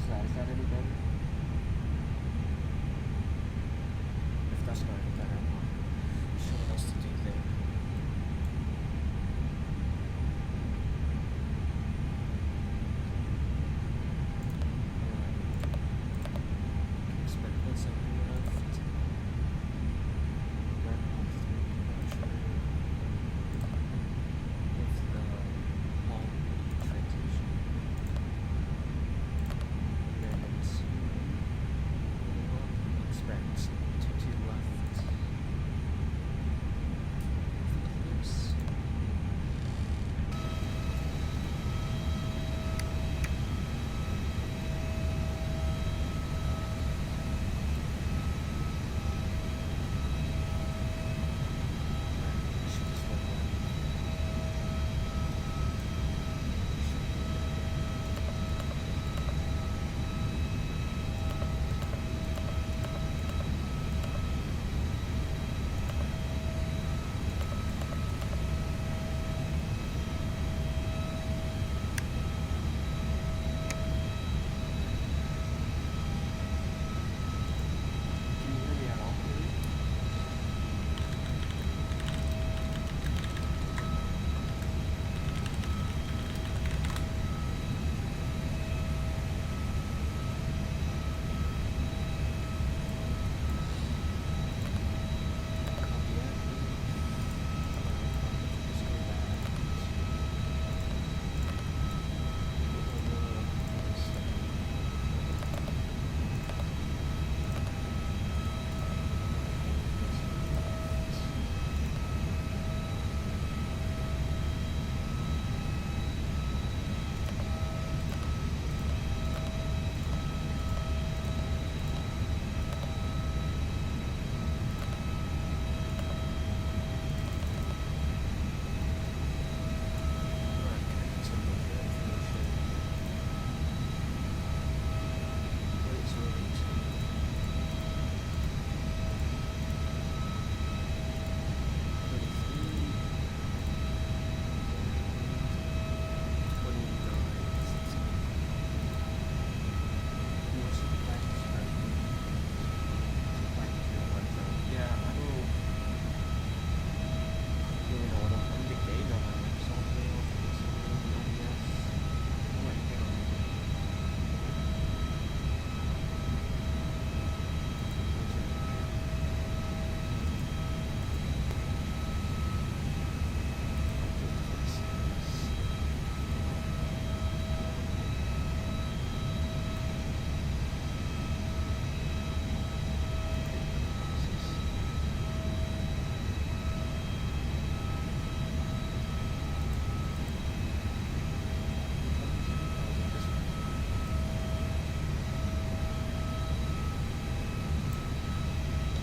Is that any better? If that's not any better, I'm not sure what else to do there.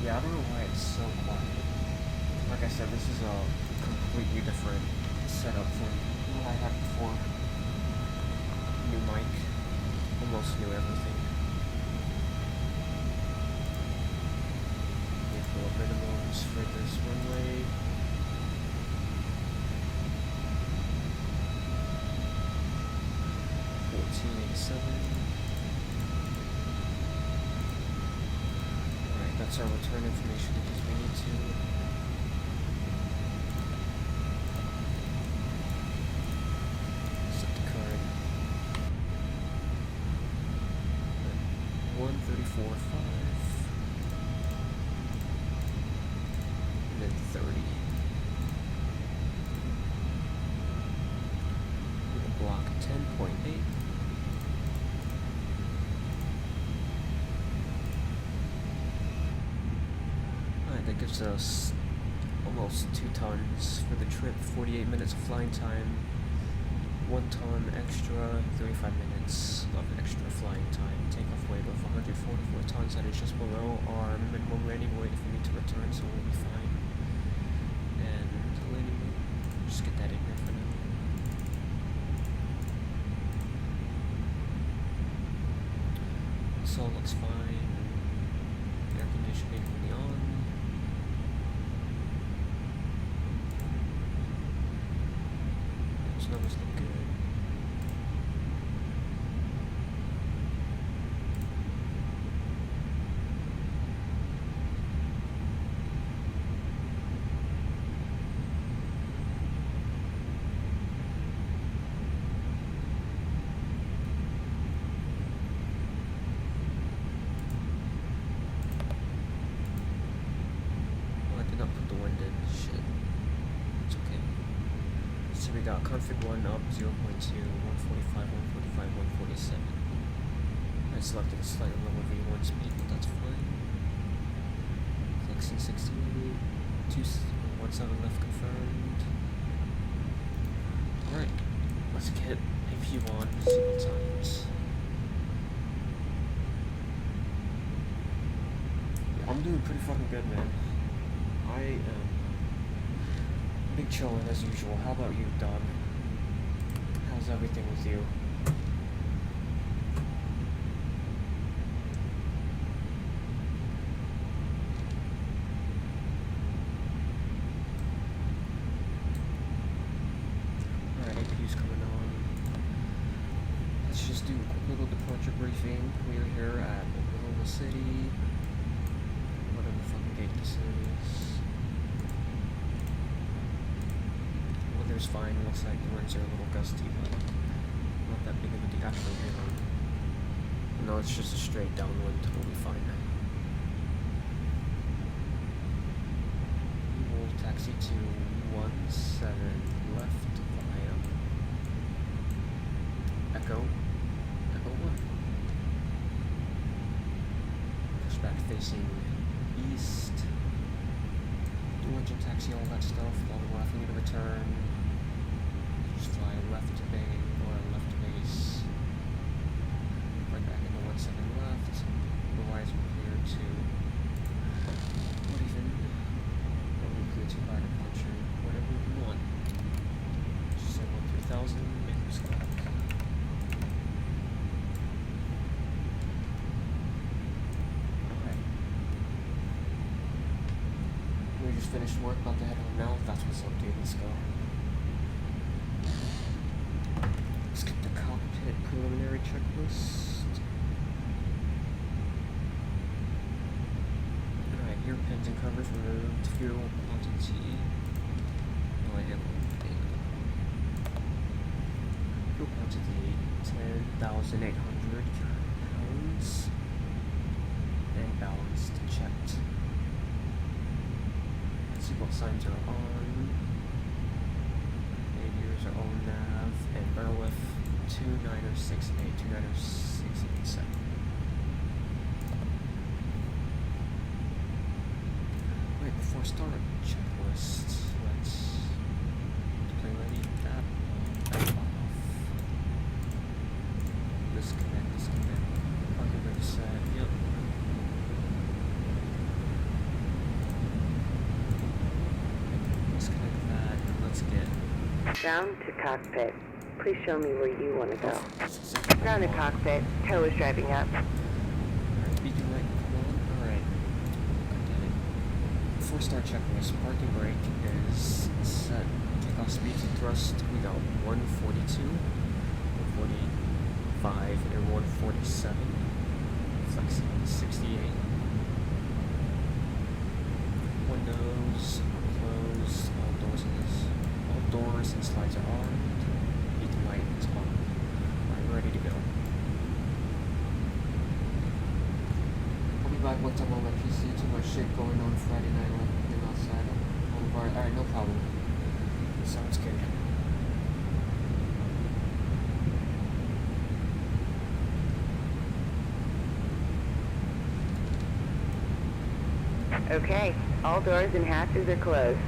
Yeah, I don't know why it's so quiet. Like I said, this is a completely different setup from what I had before. New mic, almost new everything. Vehicle minimums for this runway. That's our return information because we need to set the current at 134.5 and then 30. We're gonna block 10.8. That gives us almost 2 tons for the trip, 48 minutes of flying time, 1 ton extra, 35 minutes of extra flying time, takeoff weight of 144 tons. That is just below our minimum landing weight if we need to return, so we'll be fine. And the landing weight, just get that in here for now. So looks fine. Air conditioning will be on. Those numbers look good. traffic 1 up 0.2, 145, 145, 147. I selected a slightly lower V1 speed, but that's fine. Flexing 68, 17 left confirmed. Alright, let's get a view on single times. Yeah, I'm doing pretty fucking good, man. I am big chillin' as usual. How about you, Don? How's everything with you? Alright, APU's coming on. Let's just do a quick little departure briefing. We are here at Oklahoma City. Whatever the fucking gate this is. Weather's fine. Looks like the winds are a little gusty, but not that big of a deal. Actually, hang on. No, it's just a straight downwind. We'll be fine. We will taxi to 17 left via Echo 1. Pushback facing east. Dual engine taxi, all that stuff. While we're laughing to return. Just fly left to bay or left to base. Right back into 17 left. Otherwise we're clear to what even? Or we're clear to higher departure, whatever we want. Just say 3000, make them squat. Alright. We just finished work, about to head home now. That's what's up, dude. Let's go. Let's get the cockpit preliminary checklist. Alright, here pins and covers removed. Fuel quantity. Oh, I have fuel quantity 10,800 pounds. And balanced checked. Seatbelt signs are on. Aviators are on nav. And airlift 29068, 29067. Wait, before start checklist, let's play ready. That off. Disconnect. Parking brake set. Yep. Disconnect that and let's get down to cockpit. Please show me where you want to go. exactly Down to cockpit. Tow is driving up. Alright, beacon light, come on. Alright. Okay. Before start checklist, parking brake is set. Takeoff speed to thrust, we got 142, 145, and 147. Flexing 68. Windows closed, all doors and slides are on. Beacon light is on. Alright, we're ready to go. I'll be back once I'm on my PC. Too much shit going on Friday night when I'm outside. Alright, no problem. Sounds good. Okay, all doors and hatches are closed.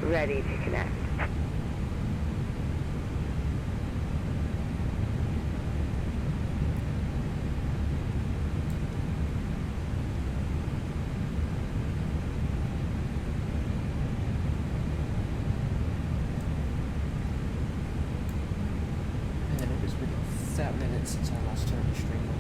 Ready to connect. Man, it has been a fat minute since I last turned the stream on.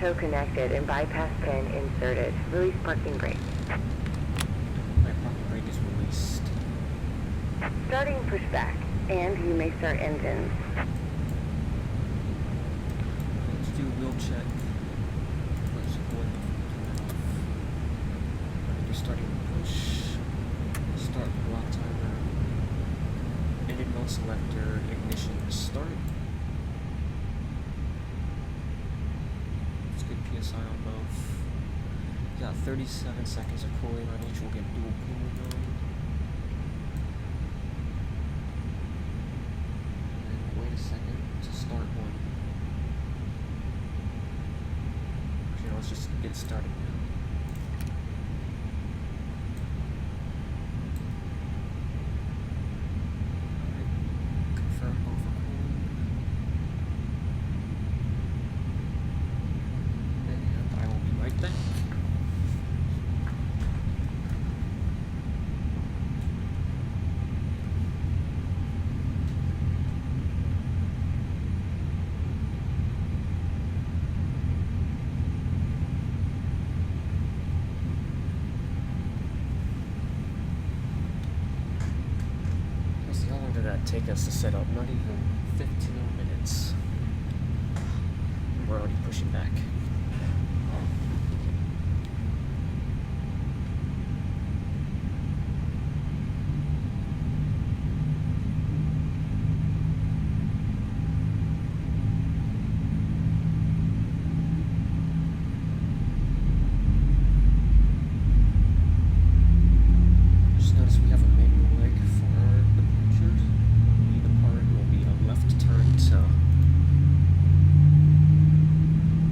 Tow connected and bypass pin inserted. Release parking brake. My parking brake is released. Starting pushback, and you may start engines. Let's do a wheel check. Let's go and turn it off. Alright, you're starting to push. selector, ignition, start. It's good PSI on both. Got 37 seconds of cooling on each. We'll get dual cooling on. And then wait a second to start one. Actually, let's just get started now. How long did that take us to set up? Not even 15 minutes. We're already pushing back. Just notice we have a manual leg for our departure. When we depart, will be a left turn to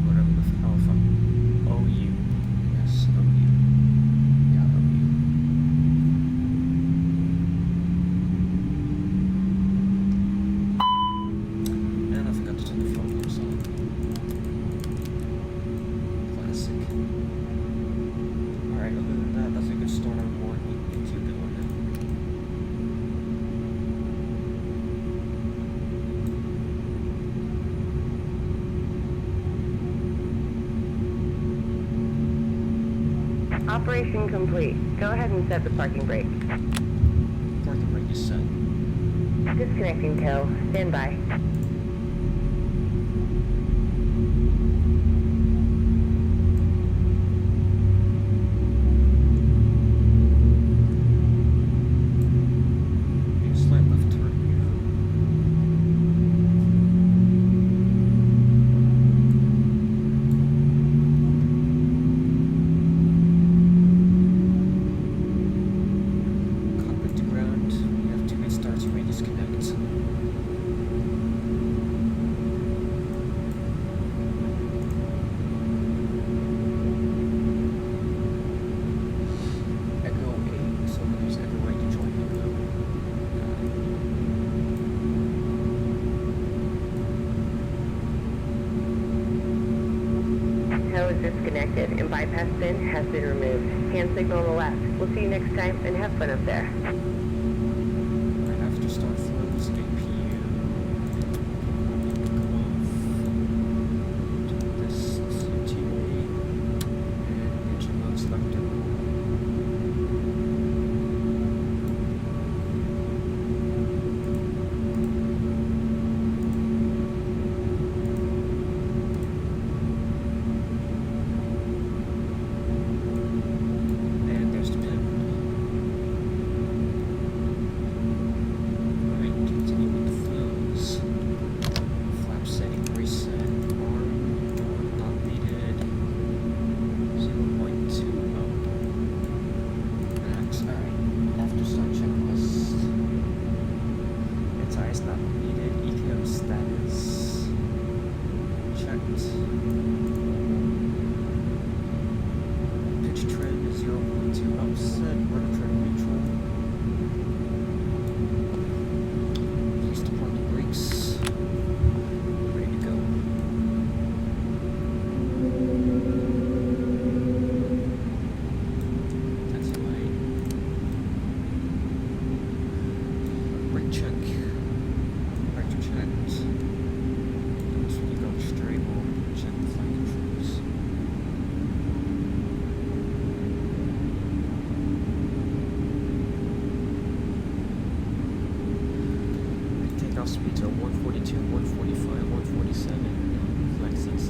whatever the alpha. OU. Yes, OU. Yeah, OU. And I forgot to turn the fuel pumps on. Classic. Alright, other than that, that's a good start on board. We can keep going now. Operation complete. Go ahead and set the parking brake. Parking brake is set. Disconnecting tow. Stand by. Make a slight left turn here. Cockpit to ground. We have 2 good starts. You may disconnect. Echo 8. So we'll use Echo 8 to join Echo. Tow is disconnected and bypass pin has been removed. Hand signal on the left. We'll see you next time and have fun up there. Right after start flows, APU. Do this CTA and engine mode selector. And there's the pin. Alright, continue with the flows. Flap setting reset. Arm not needed. 0.2. Max. Alright. After start checklist. Anti-ice not needed. EKM status. Checked. Pitch trend is 0.2 upset. Rudder trend neutral. Place the parking brakes. Ready to go. That's light. Brake check. Vector checked. Notice when you go straight, we'll check the flight controls. Takeoff speed to 142, 145, 147, flexing 68.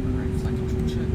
Alright, flight control check.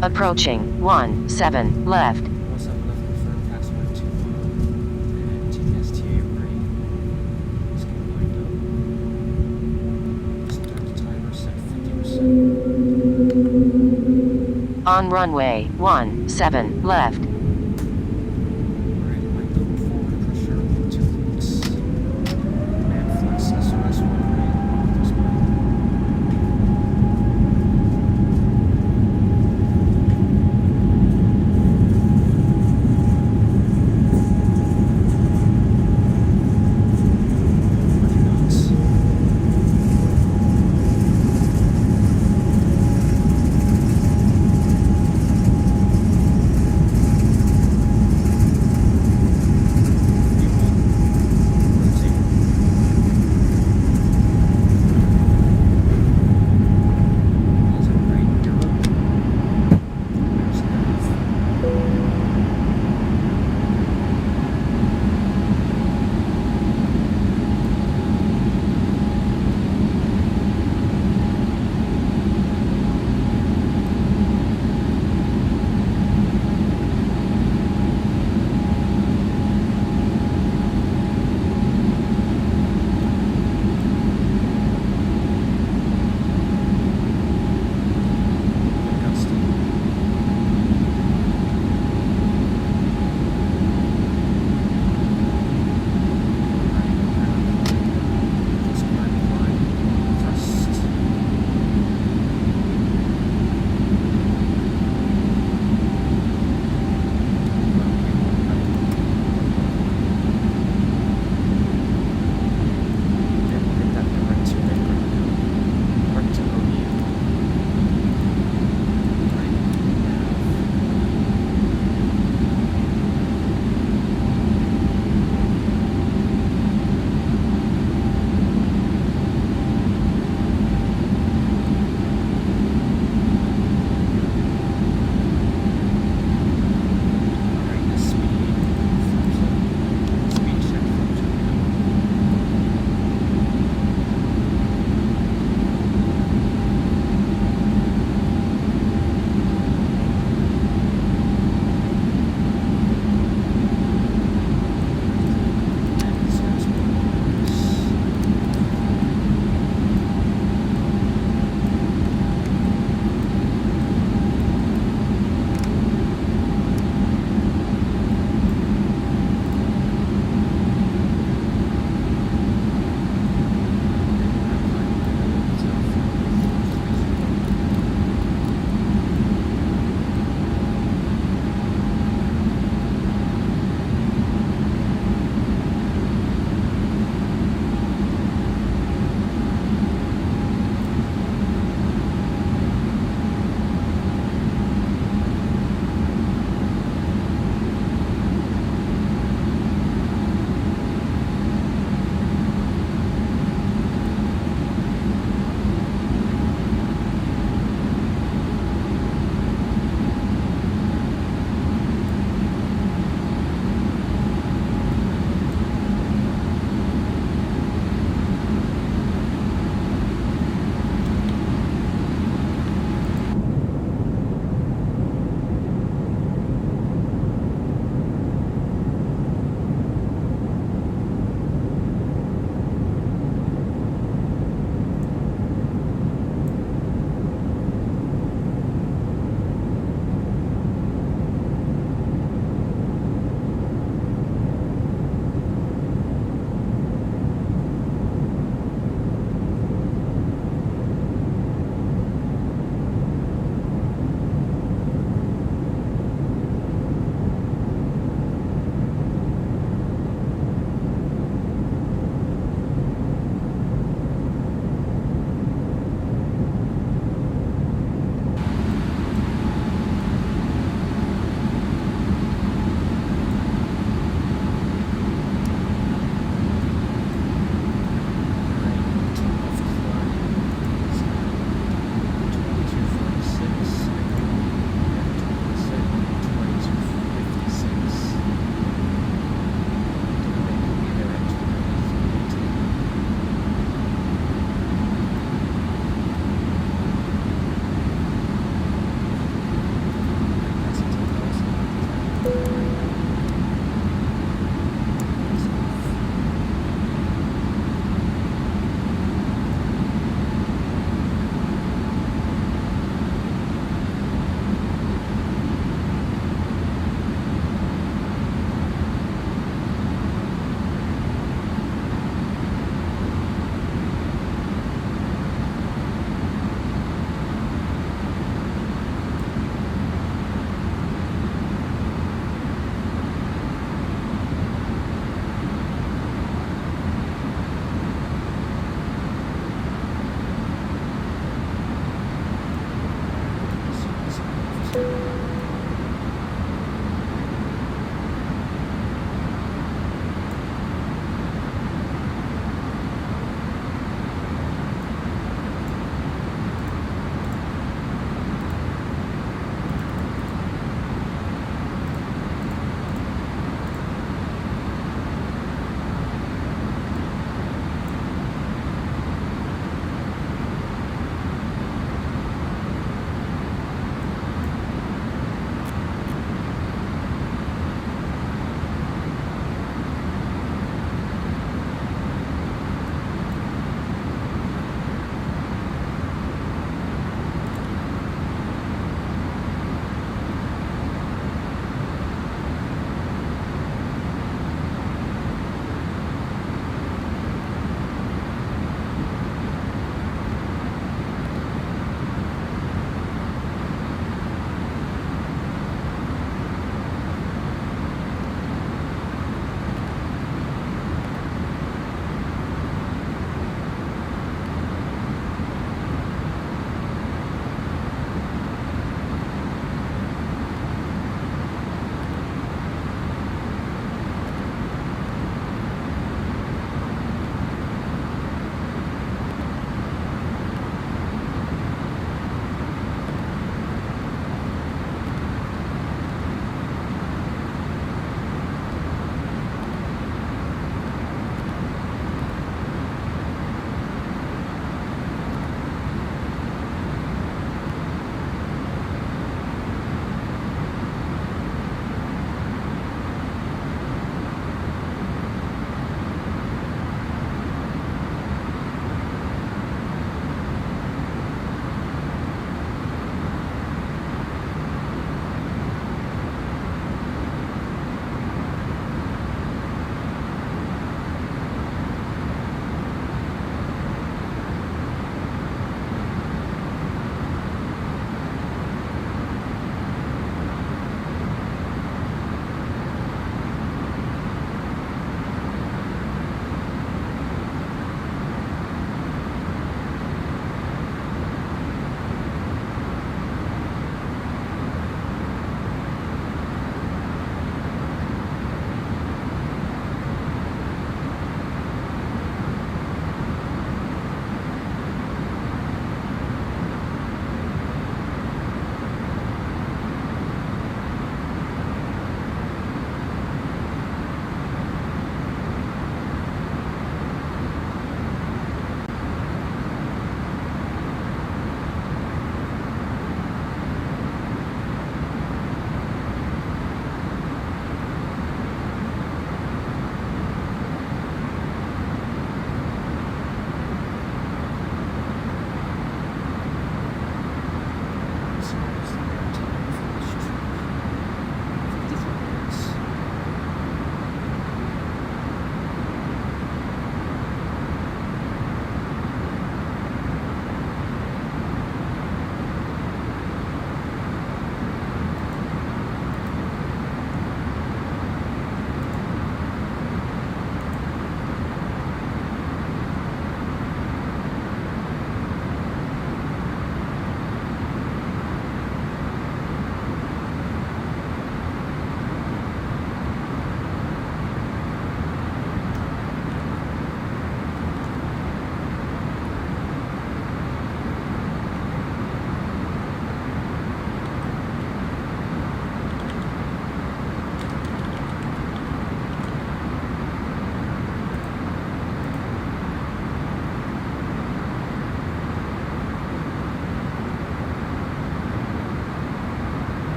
Approaching 17 left. 17 left, confirm password to and TKSTA right. Let's get lined up. Start the timer, set 50%. On runway 17 left. Alright, lined up, forward pressure, 2 weeks. And flex SRS 1 right. This way.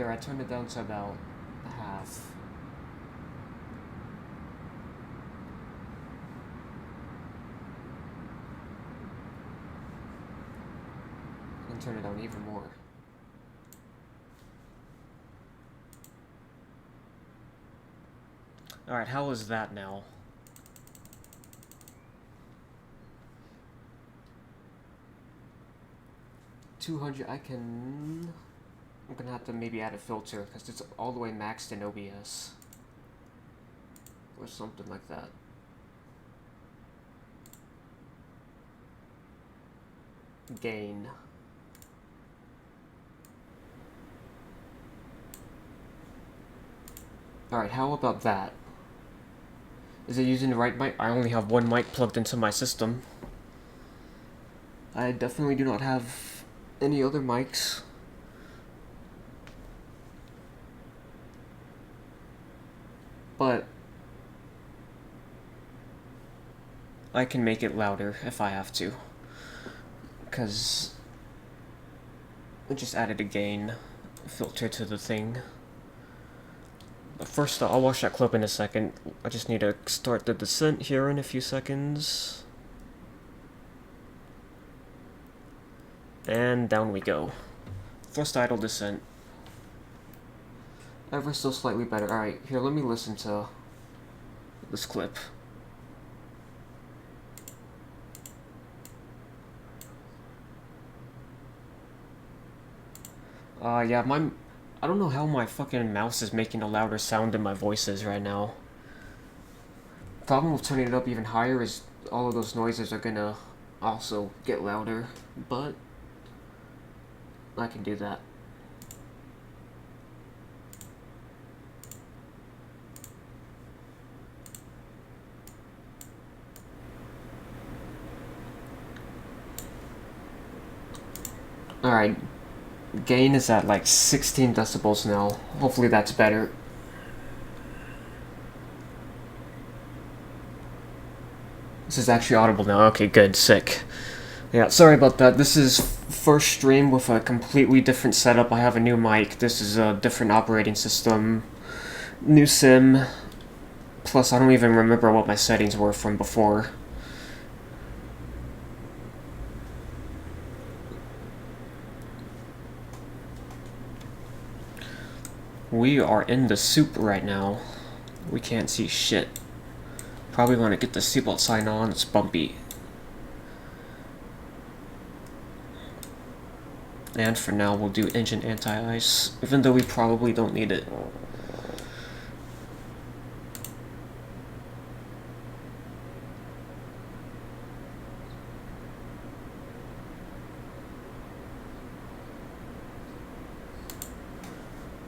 Here, I turned it down to about half. And turn it down even more. Alright, how is that now? $200, I'm gonna have to maybe add a filter, because it's all the way maxed in OBS. Or something like that. Gain. Alright, how about that? Is it using the right mic? I only have one mic plugged into my system. I definitely do not have any other mics. But I can make it louder if I have to. Because I just added a gain filter to the thing. But first, I'll watch that clip in a second. I just need to start the descent here in a few seconds. And down we go. Thrust idle descent. Ever so slightly better. Alright, here, let me listen to this clip. Yeah, I don't know how my fucking mouse is making a louder sound than my voice is right now. Problem with turning it up even higher is all of those noises are gonna also get louder, but I can do that. Alright, gain is at like 16 decibels now. Hopefully that's better. This is actually audible now. Okay, good, sick. Yeah, sorry about that. This is first stream with a completely different setup. I have a new mic. This is a different operating system. New sim. Plus, I don't even remember what my settings were from before. We are in the soup right now. We can't see shit. Probably want to get the seatbelt sign on. It's bumpy. And for now, we'll do engine anti-ice, even though we probably don't need it.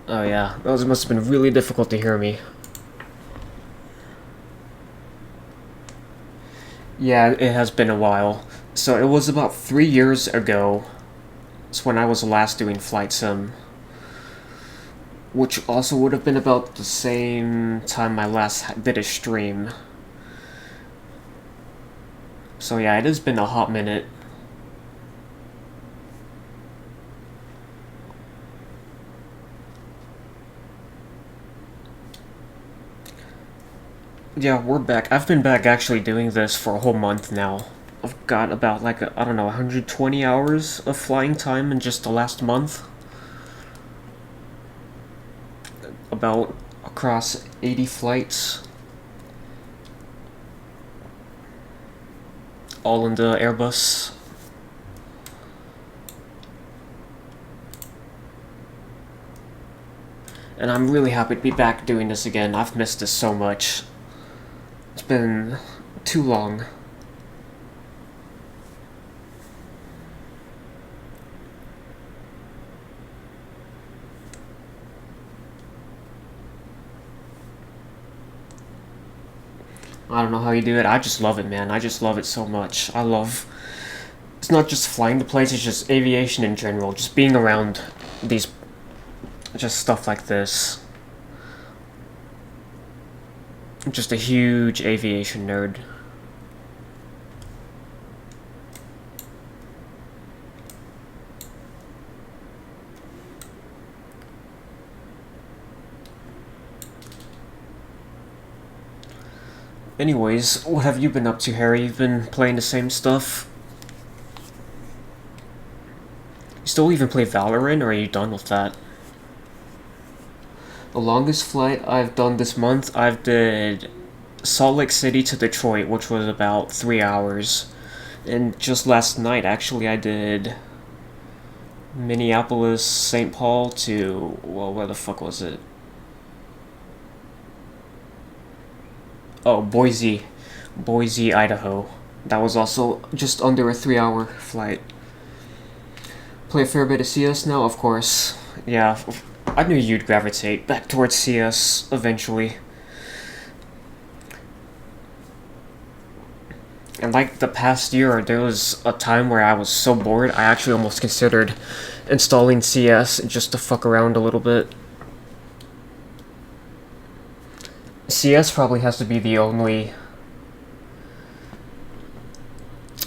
Oh yeah, those must have been really difficult to hear me. Yeah, it has been a while. So it was about 3 years ago. It's when I was last doing Flight Sim. Which also would have been about the same time I last did a stream. So yeah, it has been a hot minute. Yeah, we're back. I've been back actually doing this for a whole month now. I've got about like, I don't know, 120 hours of flying time in just the last month. About across 80 flights. All in the Airbus. And I'm really happy to be back doing this again. I've missed this so much. It's been too long. I don't know how you do it. I just love it, man. I just love it so much. I love... It's not just flying the planes, it's just aviation in general. Just being around these... Just stuff like this. Just a huge aviation nerd. Anyways, what have you been up to, Harry? You've been playing the same stuff? You still even play Valorant, or are you done with that? The longest flight I've done this month, I've did Salt Lake City to Detroit, which was about 3 hours. And just last night, actually, I did Minneapolis, St. Paul to, well, where the fuck was it? Oh, Boise, Idaho. That was also just under a 3-hour flight. Play a fair bit of CS now, of course. Yeah, I knew you'd gravitate back towards CS eventually. And like the past year, there was a time where I was so bored, I actually almost considered installing CS just to fuck around a little bit. CS probably has to be the only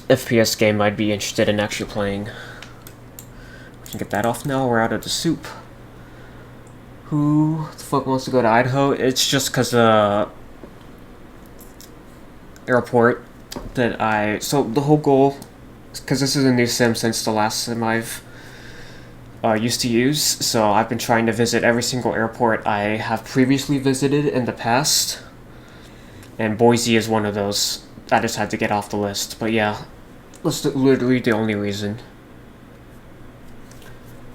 FPS game I'd be interested in actually playing. We can get that off now, we're out of the soup. Who the fuck wants to go to Idaho? It's just because airport that so the whole goal, because this is a new sim since the last sim I've used to use, so I've been trying to visit every single airport I have previously visited in the past, and Boise is one of those. I just had to get off the list, but yeah, that's literally the only reason.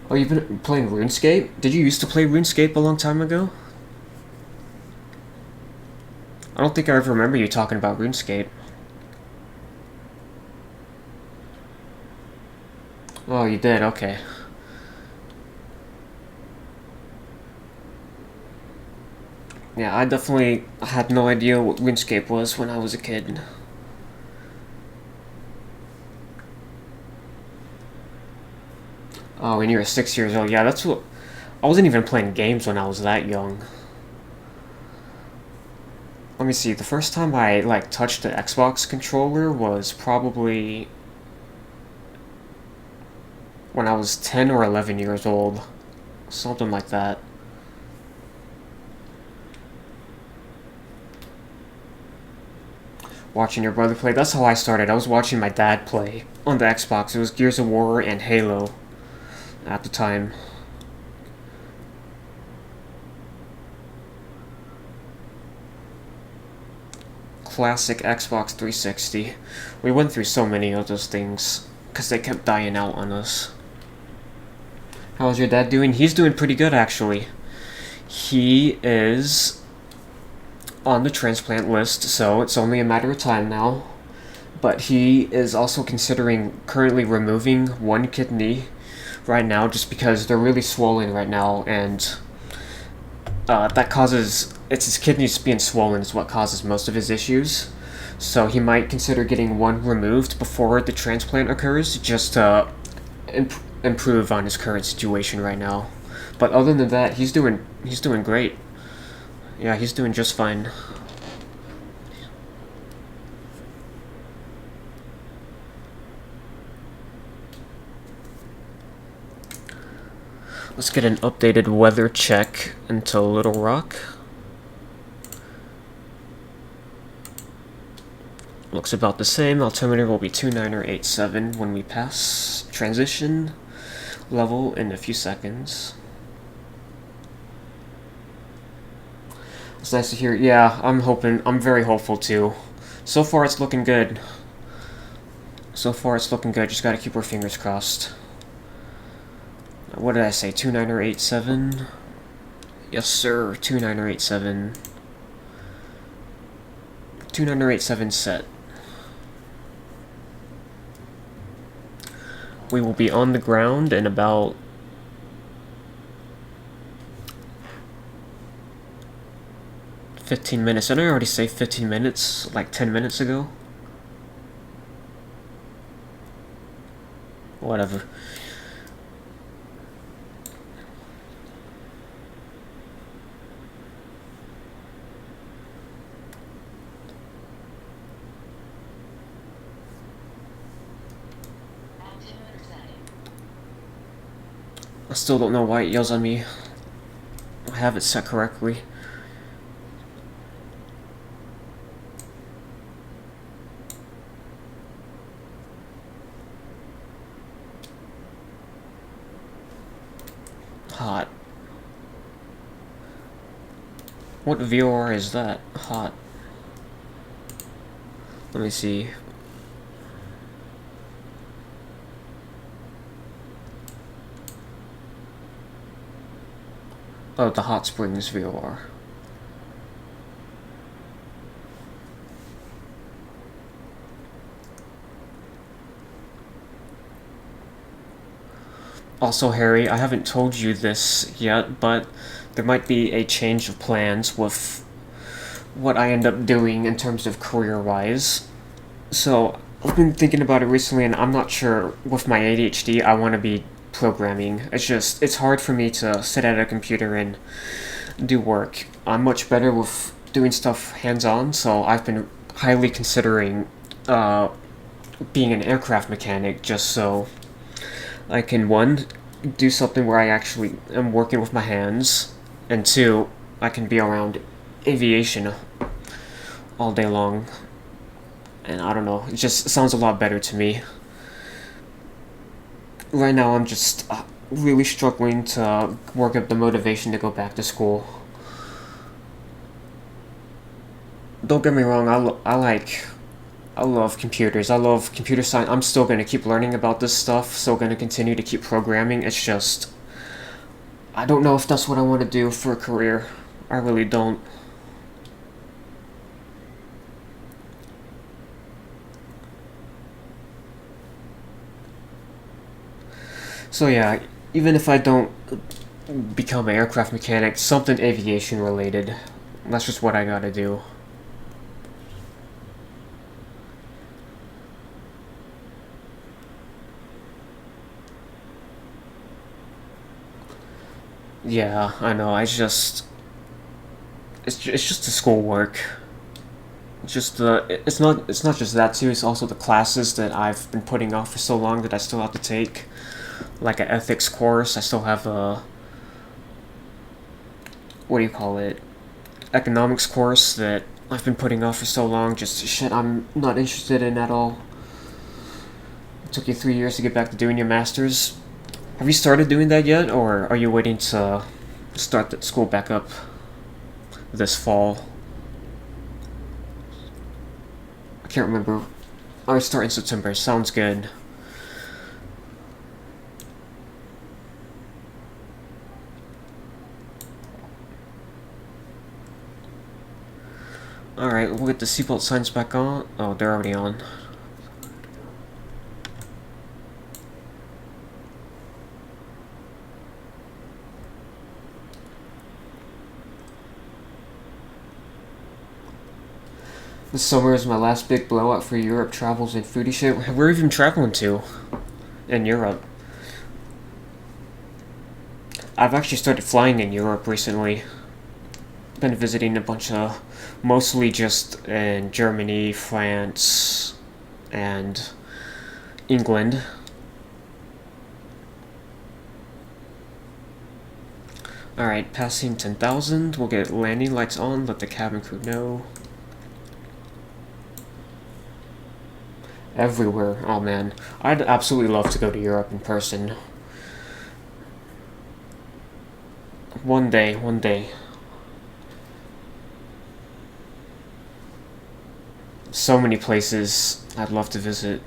Oh, you've been playing RuneScape? Did you used to play RuneScape a long time ago? I don't think I ever remember you talking about RuneScape. Oh, you did? Okay. Yeah, I definitely had no idea what RuneScape was when I was a kid. Oh, when you were 6 years old. Yeah, that's what... I wasn't even playing games when I was that young. Let me see, the first time I, like, touched the Xbox controller was probably when I was 10 or 11 years old. Something like that. Watching your brother play, that's how I started. I was watching my dad play on the Xbox. It was Gears of War and Halo at the time. Classic Xbox 360. We went through so many of those things because they kept dying out on us. How's your dad doing? He's doing pretty good, actually. He is on the transplant list, so it's only a matter of time now. But he is also considering currently removing one kidney right now just because they're really swollen right now, and that causes... It's his kidneys being swollen is what causes most of his issues. So he might consider getting one removed before the transplant occurs, just to improve on his current situation right now. But other than that, he's doing great. Yeah, he's doing just fine. Let's get an updated weather check into Little Rock. Looks about the same. Altimeter will be 2987 when we pass transition level in a few seconds. It's nice to hear. Yeah, I'm very hopeful too. So far it's looking good. Just gotta keep our fingers crossed. What did I say? 2987? Yes, sir. 2987. 2987 set. We will be on the ground in about 15 minutes. Did I already say 15 minutes? Like 10 minutes ago? Whatever. I still don't know why it yells at me. I have it set correctly. hot. What VOR is that? Hot. Let me see. Oh, the Hot Springs VOR. Also, Harry, I haven't told you this yet, but there might be a change of plans with what I end up doing in terms of career-wise. So, I've been thinking about it recently, and I'm not sure with my ADHD I want to be programming. It's hard for me to sit at a computer and do work. I'm much better with doing stuff hands-on, so I've been highly considering being an aircraft mechanic just so I can, one, do something where I actually am working with my hands, and two, I can be around aviation all day long. And I don't know, it just sounds a lot better to me. Right now I'm just really struggling to work up the motivation to go back to school. Don't get me wrong, I love computers. I love computer science. I'm still going to keep learning about this stuff, still going to continue to keep programming. It's just, I don't know if that's what I want to do for a career. I really don't. So yeah, even if I don't become an aircraft mechanic, something aviation related, that's just what I gotta do. Yeah, I know. It's just the schoolwork. It's not just that too. It's also the classes that I've been putting off for so long that I still have to take, like an ethics course. I still have a, what do you call it, economics course that I've been putting off for so long. Just shit I'm not interested in at all. It took you 3 years to get back to doing your master's. Have you started doing that yet, or are you waiting to start the school back up this fall? I can't remember. I start in September. Sounds good. Alright, we'll get the seatbelt signs back on. Oh, they're already on. This summer is my last big blowout for Europe travels and foodie shit. Where are you even traveling to in Europe? I've actually started flying in Europe recently. Been visiting a bunch of, mostly just in Germany, France, and England. Alright, passing 10,000. We'll get landing lights on, let the cabin crew know. Everywhere. Oh man, I'd absolutely love to go to Europe in person. One day, one day. So many places I'd love to visit.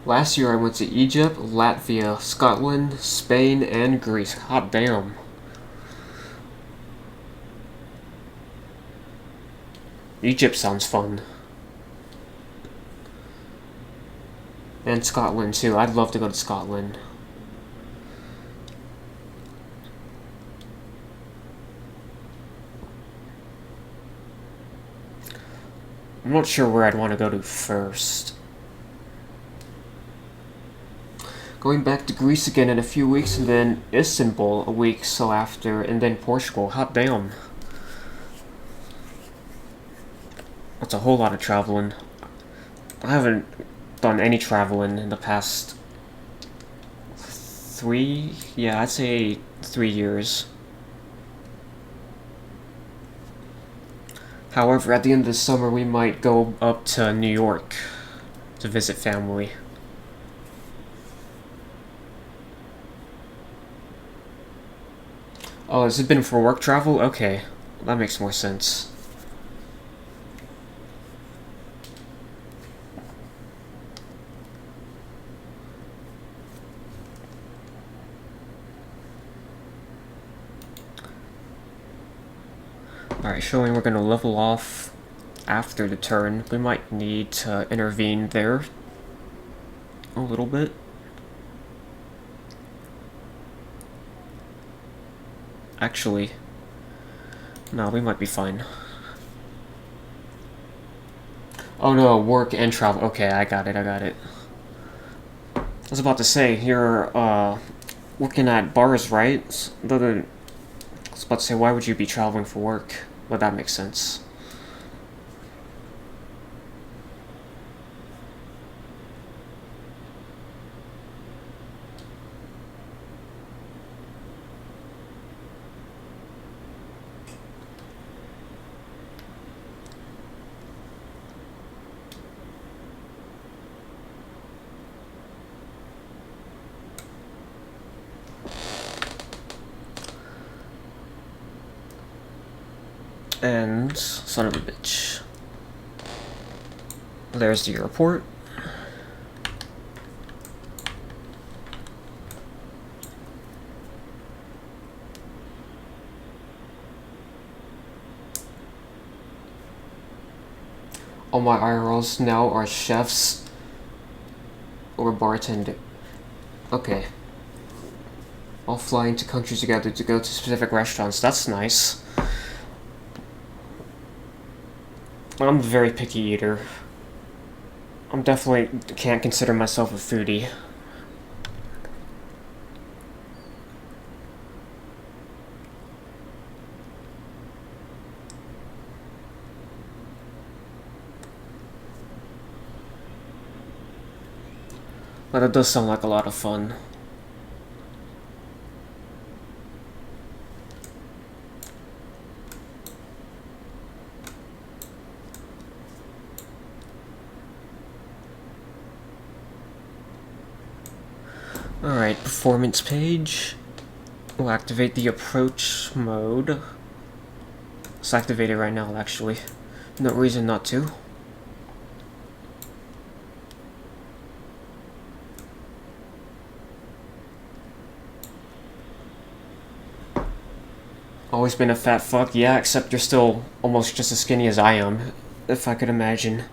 Last year I went to Egypt, Latvia, Scotland, Spain, and Greece. Hot damn. Egypt sounds fun. And Scotland too. I'd love to go to Scotland. I'm not sure where I'd want to go to first. Going back to Greece again in a few weeks, and then Istanbul a week so after, and then Portugal. Hot damn. That's a whole lot of traveling. I haven't done any traveling in the past I'd say 3 years. However, at the end of the summer, we might go up to New York. to visit family. Oh, has it been for work travel? Okay, that makes more sense. Alright, showing we're gonna level off after the turn. We might need to intervene there a little bit. Actually, no, we might be fine. Oh no, work and travel. Okay, I got it. I was about to say, you're working at bars, right? I was about to say, why would you be traveling for work? But that makes sense. And son of a bitch. There's the airport. All my IRLs now are chefs or bartender. Okay. All flying to countries together to go to specific restaurants. That's nice. I'm a very picky eater. I'm definitely can't consider myself a foodie. But it does sound like a lot of fun. Alright, performance page. We'll activate the approach mode. It's activated right now, actually. No reason not to. Always been a fat fuck, yeah, except you're still almost just as skinny as I am, if I could imagine.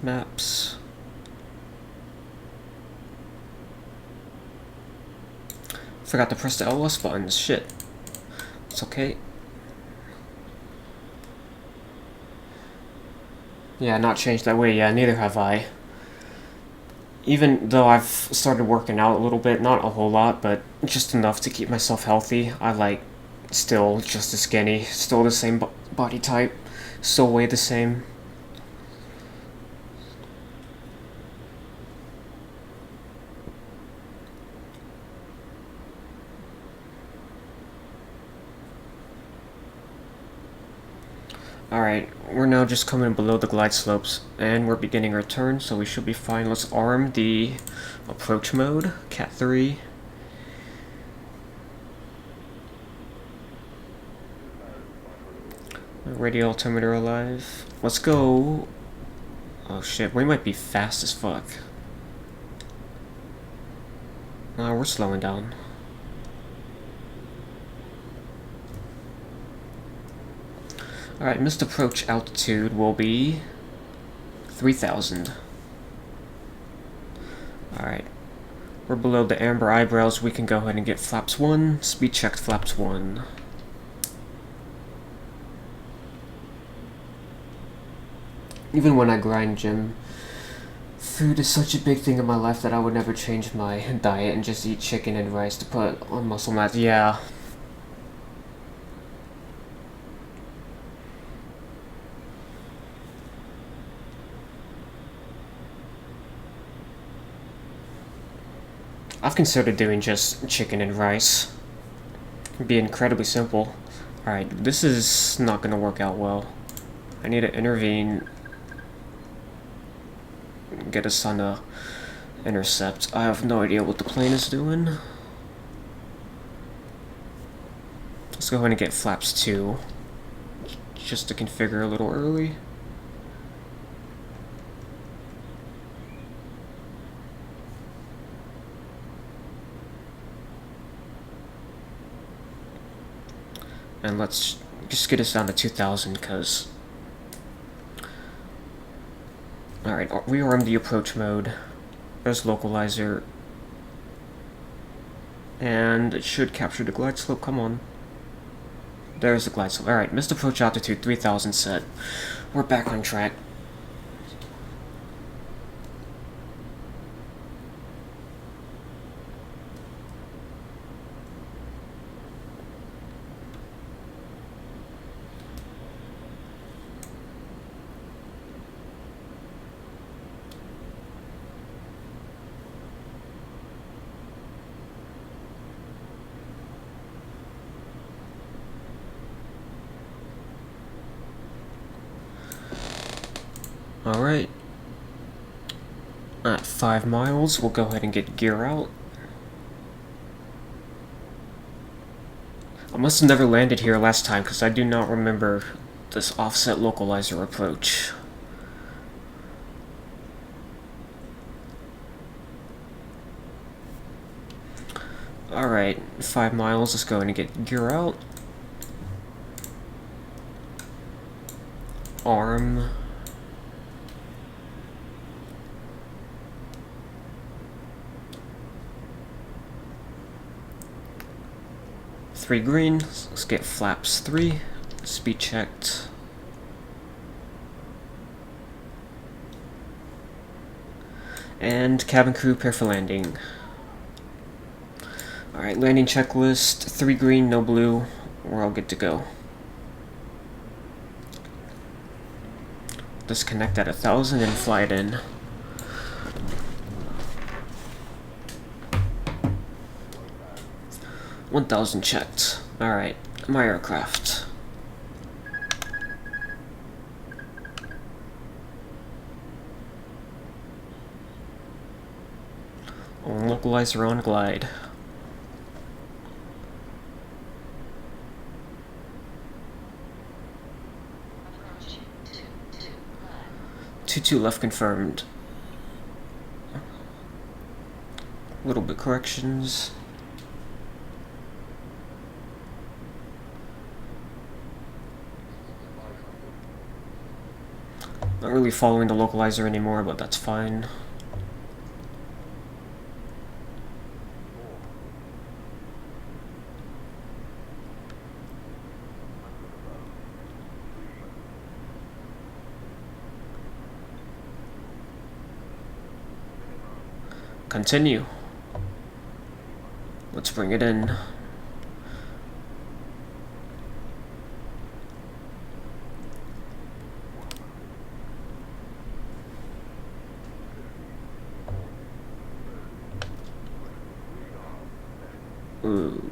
Maps. Forgot to press the LS buttons. Shit. It's okay. Yeah, not changed that way. Yeah, neither have I. Even though I've started working out a little bit, not a whole lot, but just enough to keep myself healthy, I like still just as skinny, still the same body type, still weigh the same. Alright, we're now just coming below the glide slopes, and we're beginning our turn, so we should be fine. Let's arm the approach mode, Cat 3. Radio altimeter alive. Let's go. Oh shit, we might be fast as fuck. Nah, we're slowing down. Alright, missed approach altitude will be 3,000. Alright. We're below the amber eyebrows. We can go ahead and get flaps 1. Speed checked flaps 1. Even when I grind gym, food is such a big thing in my life that I would never change my diet and just eat chicken and rice to put on muscle mass. Yeah. I've considered doing just chicken and rice. It'd be incredibly simple. Alright, this is not gonna work out well. I need to intervene. Get us on a intercept. I have no idea what the plane is doing. Let's go ahead and get flaps 2. Just to configure a little early. And let's just get us down to 2000, because... Alright, rearm the approach mode. There's localizer. And it should capture the glide slope, come on. There's the glide slope. Alright, missed approach altitude 3000 set. We're back on track. Alright. At 5 miles, we'll go ahead and get gear out. I must have never landed here last time, because I do not remember this offset localizer approach. Alright, 5 miles, let's go ahead and get gear out. Arm. Three green, let's get flaps 3, speed checked. And cabin crew, prepare for landing. Alright, landing checklist, 3 green, no blue, we're all good to go. Disconnect at 1000 and fly it in. $1,000 checked. Alright, my aircraft. Localizer on glide. Two left confirmed. Little bit corrections. Not really following the localizer anymore, but that's fine. Continue. Let's bring it in. Ooh,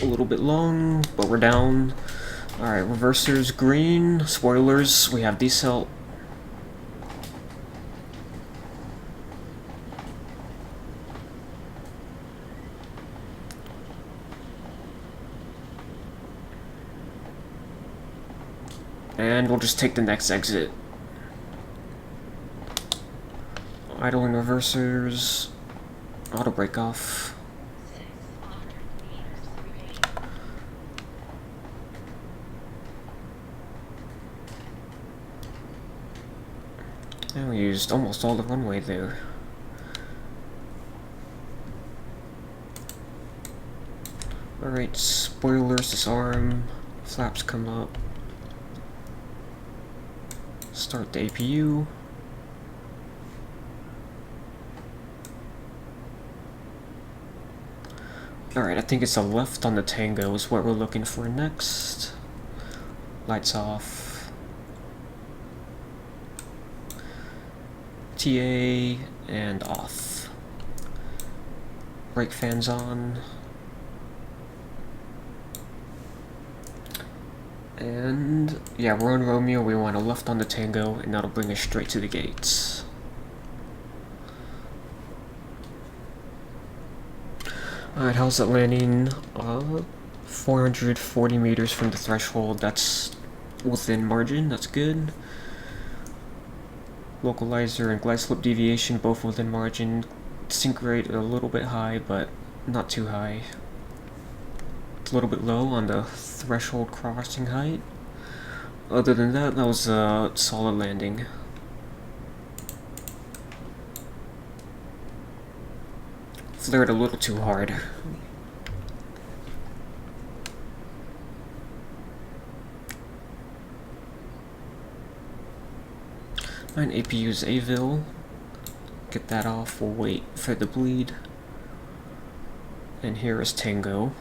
a little bit long, but we're down. Alright, reversers green, spoilers, we have decel. And we'll just take the next exit. Idling reversers, auto brake off. And we used almost all the runway there. Alright, spoilers disarm, flaps come up. Start the APU. Alright, I think it's a left on the Tango is what we're looking for next. Lights off. TA and off. brake fans on. And yeah, we're on Romeo, we want a left on the Tango, and that'll bring us straight to the gates. Alright, how's it landing? 440 meters from the threshold, that's within margin, that's good. Localizer and glide slope deviation, both within margin. Sink rate a little bit high, but not too high. It's a little bit low on the threshold crossing height. Other than that, that was a solid landing. Flared a little too hard. Mine APU's Avil. Get that off, we'll wait for the bleed. And here is Tango.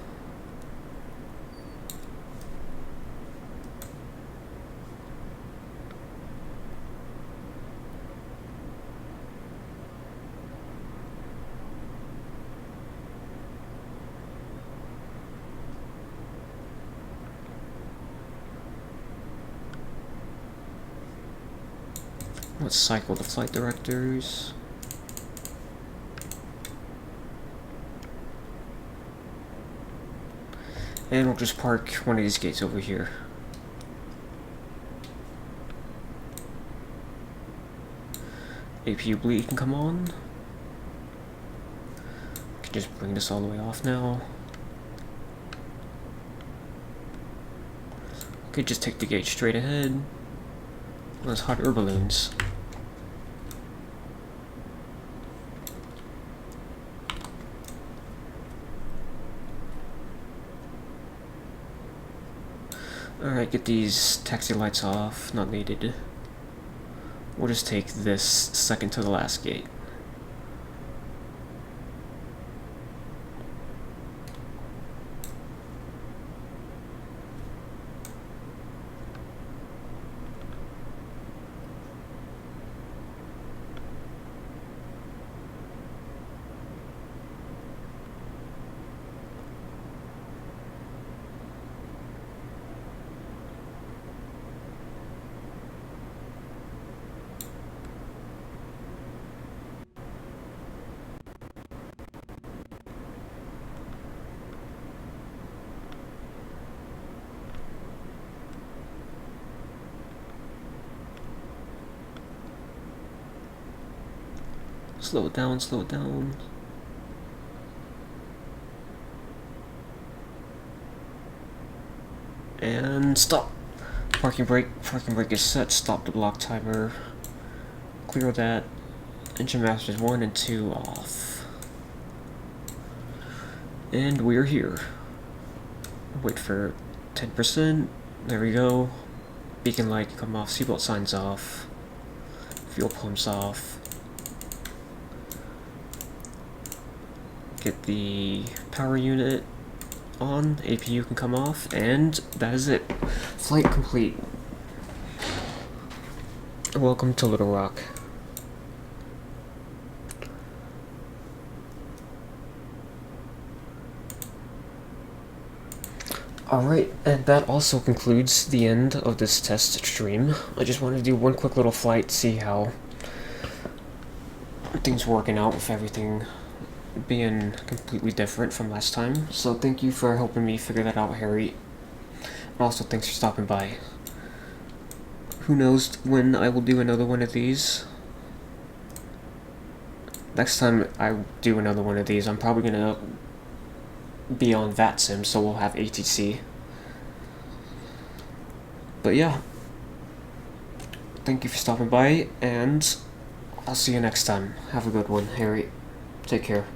Let's cycle the flight directors. And we'll just park one of these gates over here. APU bleed can come on. Can just bring this all the way off now. Could just take the gate straight ahead. Those hot air balloons. Alright, get these taxi lights off, not needed. We'll just take this second to the last gate. Slow it down, slow it down. And stop. Parking brake is set, stop the block timer. Clear that. Engine masters 1 and 2 off. And we're here. Wait for 10%. There we go. Beacon light can come off, seatbelt signs off. Fuel pumps off. Get the power unit on, APU can come off, and that is it. Flight complete. Welcome to Little Rock. Alright, and that also concludes the end of this test stream. I just wanted to do one quick little flight, see how things working out with everything being completely different from last time. So thank you for helping me figure that out, Harry. And also thanks for stopping by. Who knows when I will do another one of these. Next time I do another one of these, I'm probably gonna be on VATSIM, so we'll have ATC. But yeah, thank you for stopping by, and I'll see you next time. Have a good one, Harry. Take care.